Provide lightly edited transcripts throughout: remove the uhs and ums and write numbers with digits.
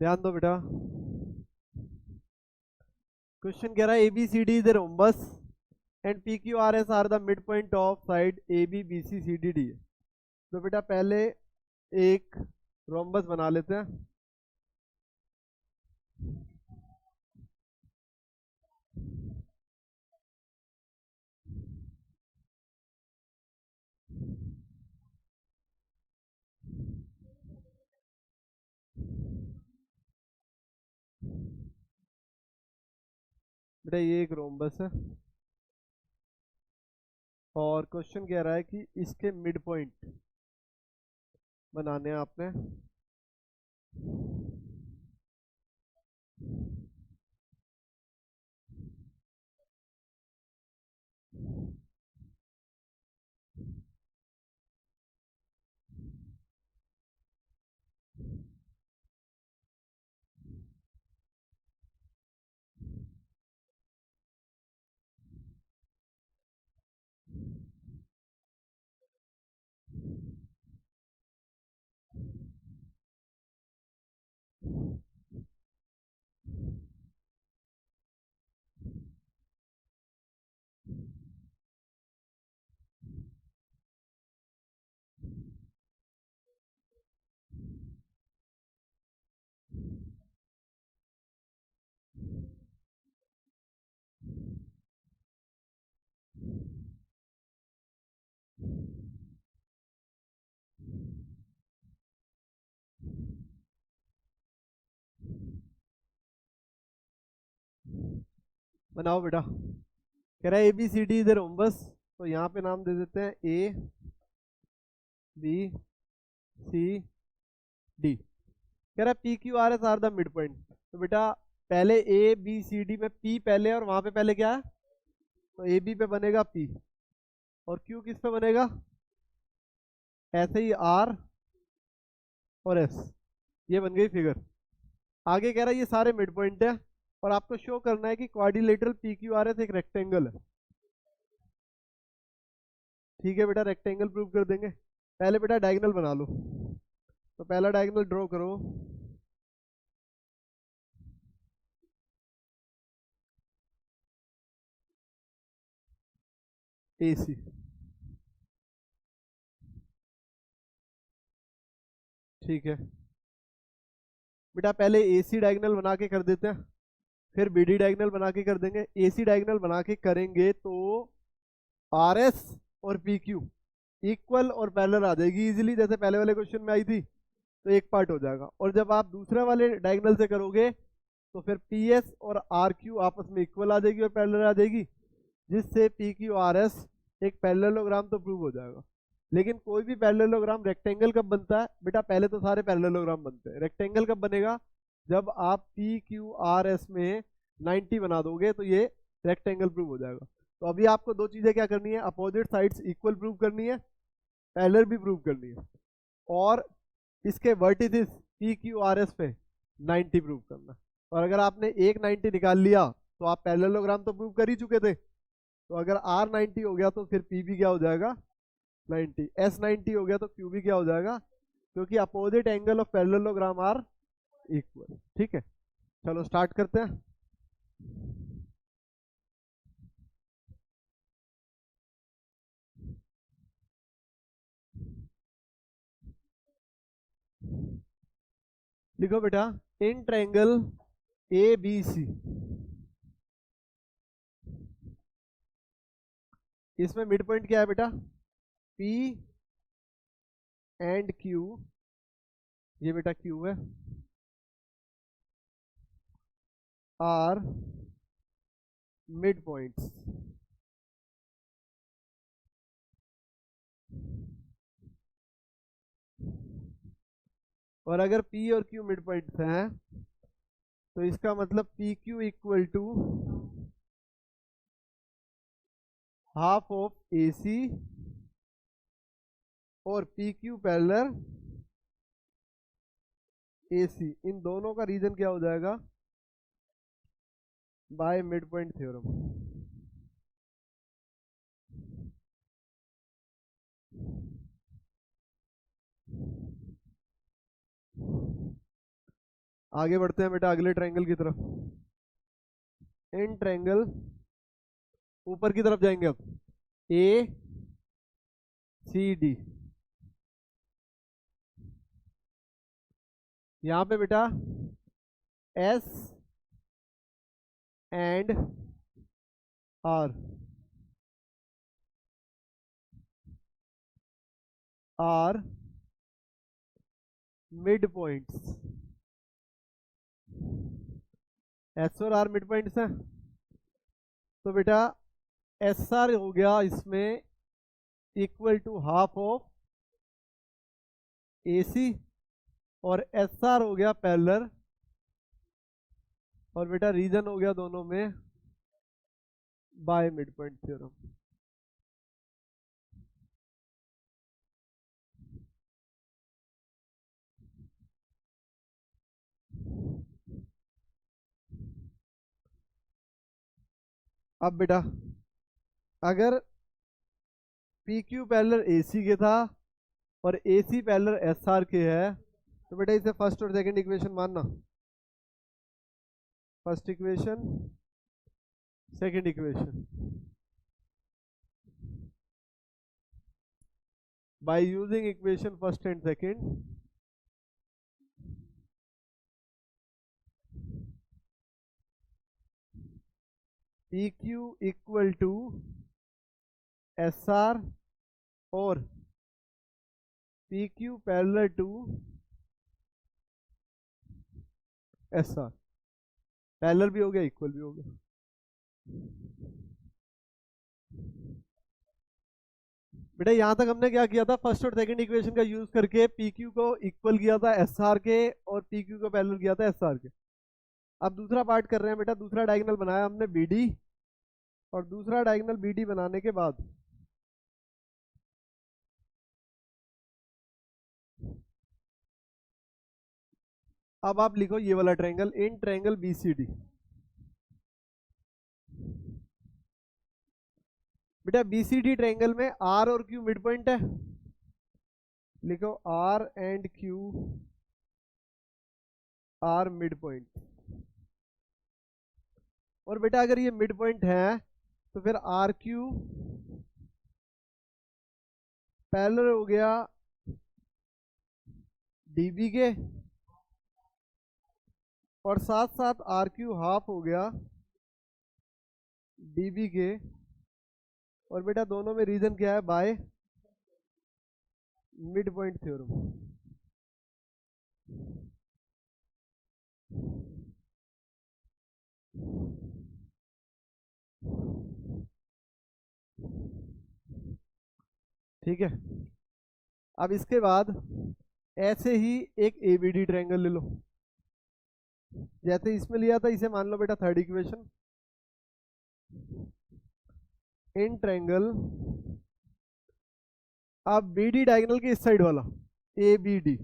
ध्यान दो बेटा, क्वेश्चन कह रहा है ABCD is a rhombus and PQRS are the midpoint of side ABBCCDD। तो बेटा पहले एक रोम्बस बना लेते हैं। बेटा ये एक रोम्बस है और क्वेश्चन कह रहा है कि इसके मिड पॉइंट बनाने हैं आपने। बनाओ बेटा, कह रहा है ABCD इज ए रोम्बस, तो यहाँ पे नाम दे देते हैं ABCD। कह रहा है PQRS are the mid point. तो बेटा पहले ABCD में P पहले और वहां पे पहले क्या है, तो AB पे बनेगा P और Q किस पे बनेगा, ऐसे ही R और S। ये बन गई फिगर। आगे कह रहा है ये सारे मिड पॉइंट है और आपको शो करना है कि क्वाड्रिलेटरल PQRS एक रेक्टेंगल है। ठीक है बेटा, रेक्टेंगल प्रूव कर देंगे। पहले बेटा डायगोनल बना लो, तो पहला डायगोनल ड्रॉ करो। AC, ठीक है बेटा, पहले AC डायगोनल बना के कर देते हैं, फिर BD डायगोनल बना के कर देंगे। AC डायगोनल बना के करेंगे तो RS और PQ इक्वल और पैरेलल आ जाएगी इजीली, जैसे पहले वाले क्वेश्चन में आई थी। तो एक पार्ट हो जाएगा। और जब आप दूसरे वाले डायगोनल से करोगे तो फिर PS और RQ आपस में इक्वल आ जाएगी और पैरेलल आ जाएगी, जिससे PQRS एक पैरेललोग्राम तो प्रूव हो जाएगा। लेकिन कोई भी पैरेललोग्राम रेक्टेंगल कब बनता है बेटा, पहले तो सारे पैरेललोग्राम बनते हैं। रेक्टेंगल कब बनेगा, जब आप PQRS में 90 बना दोगे तो ये रेक्टेंगल प्रूव हो जाएगा। तो अभी आपको दो चीजें क्या करनी है, अपोजिट साइड्स इक्वल प्रूव करनी है, पैरेलल भी प्रूव करनी है, और इसके वर्टिसेस PQRS पे 90 प्रूव करना। और अगर आपने एक 90 निकाल लिया तो आप पैरेललोग्राम तो प्रूव कर ही चुके थे। तो अगर R 90 हो गया तो फिर P भी क्या हो जाएगा, 90। S 90 हो गया तो Q भी क्या हो जाएगा, क्योंकि opposite angle of parallelogram are equal. ठीक है, चलो स्टार्ट करते हैं। लिखो बेटा, इन ट्रायंगल ABC, इसमें मिड पॉइंट क्या है बेटा, P एंड Q। ये बेटा Q है, आर मिड पॉइंट्स। और अगर P और Q मिड पॉइंट्स हैं तो इसका मतलब PQ equal to half of AC और PQ पैरेलल AC। इन दोनों का रीजन क्या हो जाएगा, बाय मिड पॉइंट थ्योरम। आगे बढ़ते हैं बेटा अगले ट्रायंगल की तरफ। इन ट्रायंगल ऊपर की तरफ जाएंगे अब। ए सी डी, यहां पे बेटा S and R are mid points. S और आर मिड पॉइंट्स हैं, तो बेटा एस आर हो गया इसमें equal to half of A C, और एस आर हो गया पैरेलल, और बेटा रीजन हो गया दोनों में बाय मिड पॉइंट थ्योरम। अब बेटा अगर P Q parallel A C के था और A C parallel S R के है, तो बेटा इसे फर्स्ट और सेकंड इक्वेशन मानना। First equation, second equation, by using equation first and second, P Q equal to S R और P Q parallel to S R. Parallel भी हो गया, इक्वल भी हो गया। बेटा यहां तक हमने क्या किया था, फर्स्ट और सेकंड इक्वेशन का यूज करके पी क्यू को इक्वल किया था एस आर के और पी क्यू को पैरेलल किया था एस आर के। अब दूसरा पार्ट कर रहे हैं बेटा, दूसरा डायगोनल बनाया हमने बी डी, और दूसरा डायगोनल बी डी बनाने के बाद अब आप लिखो ये वाला triangle, in triangle B C D. बेटा बी सी डी ट्रायंगल में आर और क्यू मिड पॉइंट है, लिखो R and Q are mid point. और बेटा अगर ये मिड पॉइंट है तो फिर आर क्यू पैरेलल हो गया डीबी के, और साथ साथ आर क्यू हाफ हो गया डीबी के, और बेटा दोनों में रीजन क्या है, बाय मिड पॉइंट थ्योरम। ठीक है। अब इसके बाद ऐसे ही एक एबीडी ट्रायंगल ले लो, जैसे इसमें लिया था इसे मान लो बेटा थर्ड इक्वेशन। इन ट्रायंगल, अब बीडी डायगोनल के इस साइड वाला ए बी डी,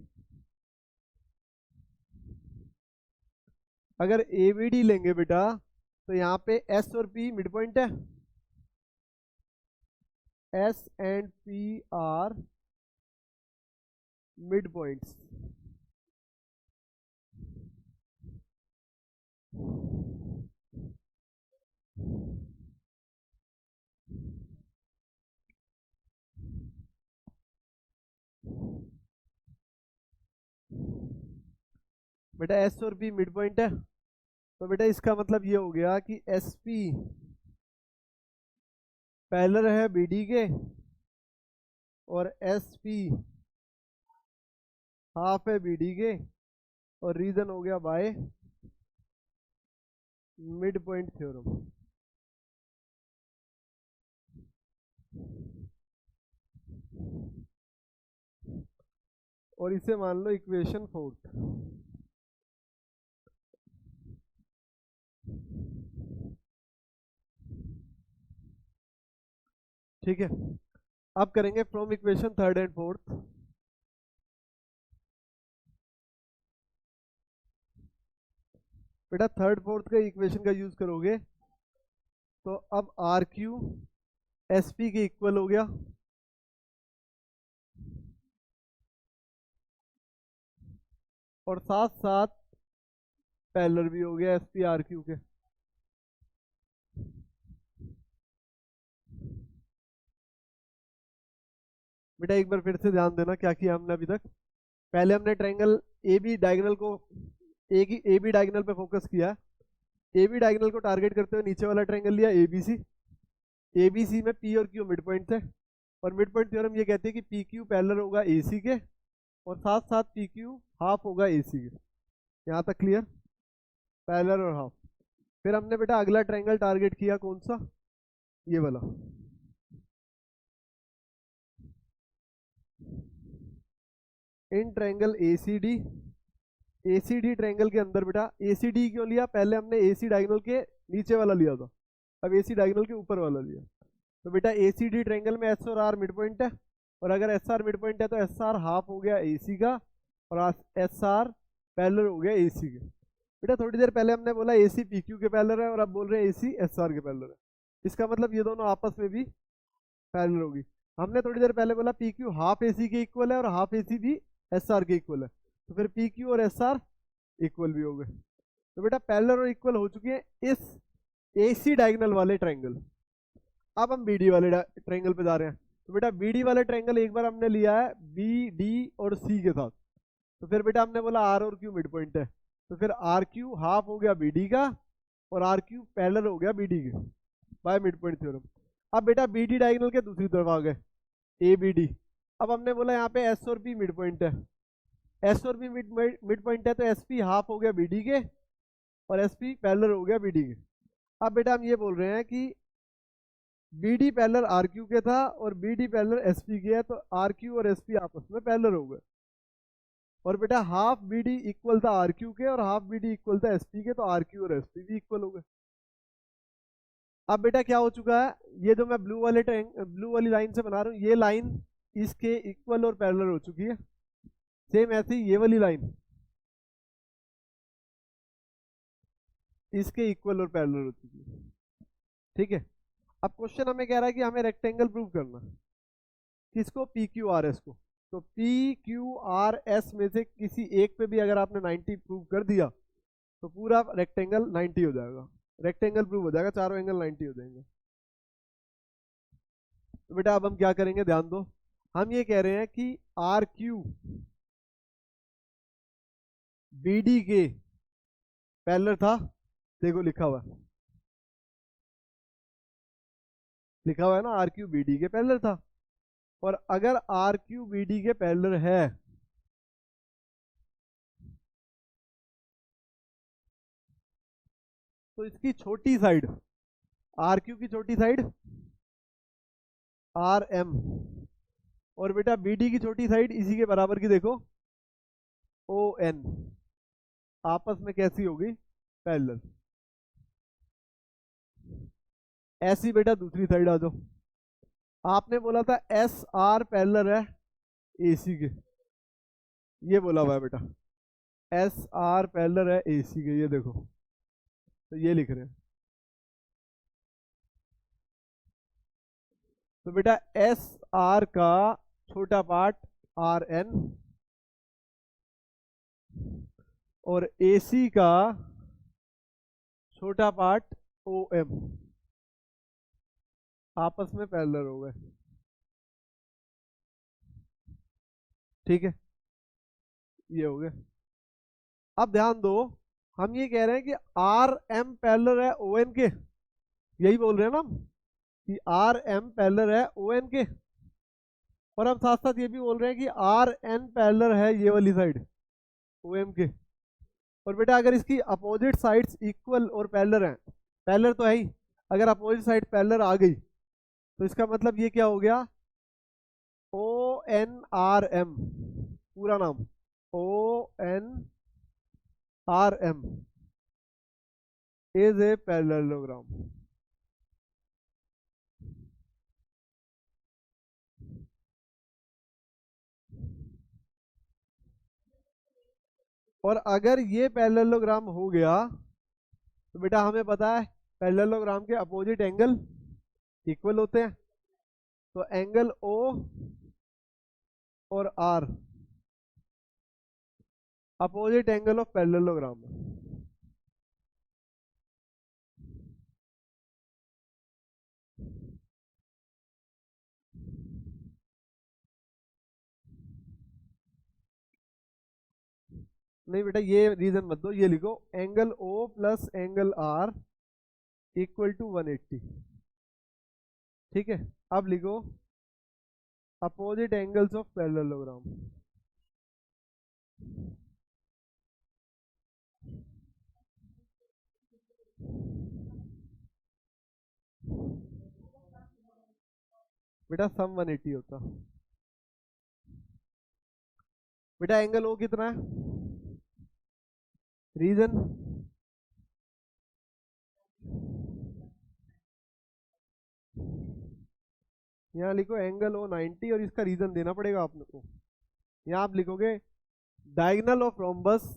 अगर ए बी डी लेंगे बेटा तो यहाँ पे एस और पी मिड पॉइंट है, S and P R mid points. बेटा एस और पी मिड पॉइंट है, तो बेटा इसका मतलब ये हो गया कि एस पी पैरेलल है बी डी के, और एस पी हाफ है बी डी के, और रीजन हो गया बाय मिड पॉइंट थ्योरम। और इसे मान लो इक्वेशन फोर्थ। ठीक है। अब करेंगे from equation third and fourth. बेटा थर्ड फोर्थ का इक्वेशन का यूज करोगे तो अब आर क्यू एस पी के इक्वल हो गया, और साथ साथ पैरेलल भी हो गया एस पी आर क्यू के। बेटा एक बार फिर से ध्यान देना क्या किया हमने अभी तक। पहले हमने ट्रायंगल ए बी डायगोनल को ए बी डायगोनल पे फोकस किया। ए बी डायगोनल को टारगेट करते हुए नीचे वाला ट्रायंगल लिया ए बी सी में पी और क्यू मिड पॉइंट थे, और मिड पॉइंट थ्योरम ये कहते हैं कि पी क्यू पैरेलल होगा ए सी के, और साथ साथ पी क्यू हाफ होगा ए सी के। यहाँ तक क्लियर, पैरेलल और हाफ। फिर हमने बेटा अगला ट्रायंगल टारगेट किया, कौन सा, ये वाला। In triangle A C D triangle के अंदर बेटा ए सी डी क्यों लिया, पहले हमने ए सी डायगोनल के नीचे वाला लिया था, अब ए सी डायगोनल के ऊपर वाला लिया। तो बेटा ए सी डी ट्रायंगल में एस और आर मिड पॉइंट है, और अगर एस आर मिड पॉइंट है तो एस आर हाफ हो गया ए सी का, और एस आर पैरेलल हो गया ए सी के। बेटा थोड़ी देर पहले हमने बोला ए सी पी क्यू के पैरेलल है, और अब बोल रहे हैं ए सी एस आर के पैरेलल है। इसका मतलब ये दोनों आपस में भी पैरेलल होगी। हमने थोड़ी देर पहले बोला पी क्यू हाफ ए सी के इक्वल है, और हाफ ए सी भी एस आर के इक्वल है, तो फिर पी क्यू और एस आर इक्वल भी हो गए। तो बेटा पैरेलल और इक्वल हो चुके हैं इस ए सी डायगोनल वाले ट्रायंगल। अब हम बी डी वाले ट्रायंगल पे जा रहे हैं। तो बेटा बी डी वाले ट्रायंगल एक बार हमने लिया है बी डी और सी के साथ, तो फिर बेटा हमने बोला आर और क्यू मिड पॉइंट है, तो फिर आर क्यू हाफ हो गया बी डी का, और आर क्यू पैरेलल हो गया बी डी के बाय मिड पॉइंट थ्योरम। अब बेटा बी डी डायगोनल के दूसरी तरफ आ गए, ए बी डी। अब हमने बोला यहाँ पे एस और पी मिड पॉइंट है, एस और पी मिड पॉइंट है, तो एस पी हाफ हो गया बी डी के, और एस पी पैरेलल हो गया बी डी के। अब बेटा हम ये बोल रहे हैं कि B D parallel R Q के था, और B D parallel S P के है, तो आर क्यू और एस पी आपस में पैरेलल हो गए। और बेटा हाफ बी डी इक्वल था आर क्यू के, और हाफ बी डी इक्वल था एस पी के, तो आर क्यू और एस पी भी इक्वल हो गए। अब बेटा क्या हो चुका है, ये जो मैं ब्लू वाली लाइन से बना रहा हूँ, ये लाइन इसके इक्वल और पैरेलल हो चुकी है। सेम ऐसे ही ये वाली लाइन इसके इक्वल और पैरेलल हो चुकी है। ठीक है, अब क्वेश्चन हमें कह रहा है कि हमें रेक्टेंगल प्रूव करना है, किसको, पी क्यू आर एस को। तो पी क्यू आर एस में से किसी एक पे भी अगर आपने 90 प्रूव कर दिया तो पूरा रेक्टेंगल 90 हो जाएगा, रेक्टेंगल प्रूव हो जाएगा, चारों एंगल 90 हो जाएंगे। तो बेटा अब हम क्या करेंगे, ध्यान दो। हम ये कह रहे हैं कि आर क्यू बी डी के पैरेलल था, देखो लिखा हुआ है ना, आर क्यू बी डी के पैरेलल था। और अगर आर क्यू बी डी के पैरेलल है तो इसकी छोटी साइड, आर क्यू की छोटी साइड आर एम, और बेटा बी डी की छोटी साइड इसी के बराबर की देखो ओ एन, आपस में कैसी होगी, पैरेलल। ऐसी बेटा दूसरी साइड आ जाओ। आपने बोला था एस आर पैरेलल है ए सी के, ये बोला हुआ है बेटा, एस आर पैरेलल है ए सी के, ये देखो, तो ये लिख रहे हैं। तो बेटा एस आर का छोटा पार्ट आर एन, और ए सी का छोटा पार्ट ओ एम, आपस में पैरेलल हो गए। ठीक है, ये हो गए। अब ध्यान दो, हम ये कह रहे हैं कि आर एम पैरेलल है ओ एन के, यही बोल रहे हैं ना हम कि आर एम पैरेलल है ओ एन के, और हम साथ साथ ये भी बोल रहे हैं कि आर एन पैरेलल है ये वाली साइड ओ एम के। और बेटा अगर इसकी अपोजिट साइड्स इक्वल और पैरेलल हैं, पैरेलल तो है ही, अगर अपोजिट साइड पैरेलल आ गई तो इसका मतलब ये क्या हो गया, ओ एन आर एम, पूरा नाम O N R M is a parallelogram. और अगर ये पैरेललोग्राम हो गया तो बेटा हमें पता है पैरेललोग्राम के अपोजिट एंगल इक्वल होते हैं, तो एंगल ओ और R opposite angle of parallelogram. नहीं बेटा ये रीजन मत दो, ये लिखो angle O plus angle R equal to 180। ठीक है, अब लिखो अपोजिट एंगल्स ऑफ पैरेललोग्राम। बेटा सम 180 होता। बेटा एंगल ओ कितना है, रीजन यहाँ लिखो एंगल ओ 90 और इसका रीजन देना पड़ेगा आपने को। यहाँ आप लिखोगे diagonal of rhombus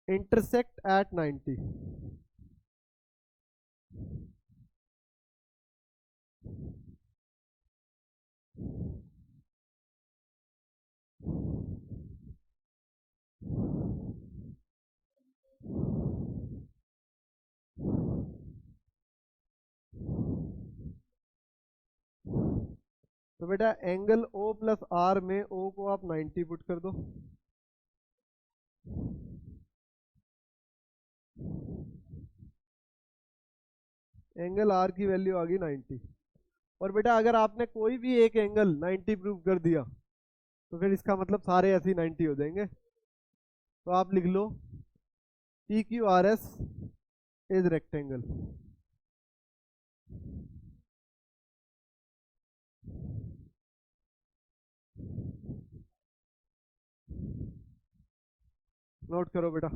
intersect at 90। तो बेटा एंगल ओ प्लस आर में ओ को आप 90 पुट कर दो, एंगल आर की वैल्यू आ गई 90। और बेटा अगर आपने कोई भी एक एंगल 90 प्रूव कर दिया तो फिर इसका मतलब सारे ऐसे ही 90 हो जाएंगे। तो आप लिख लो P Q R S is rectangle. Note करो बेटा।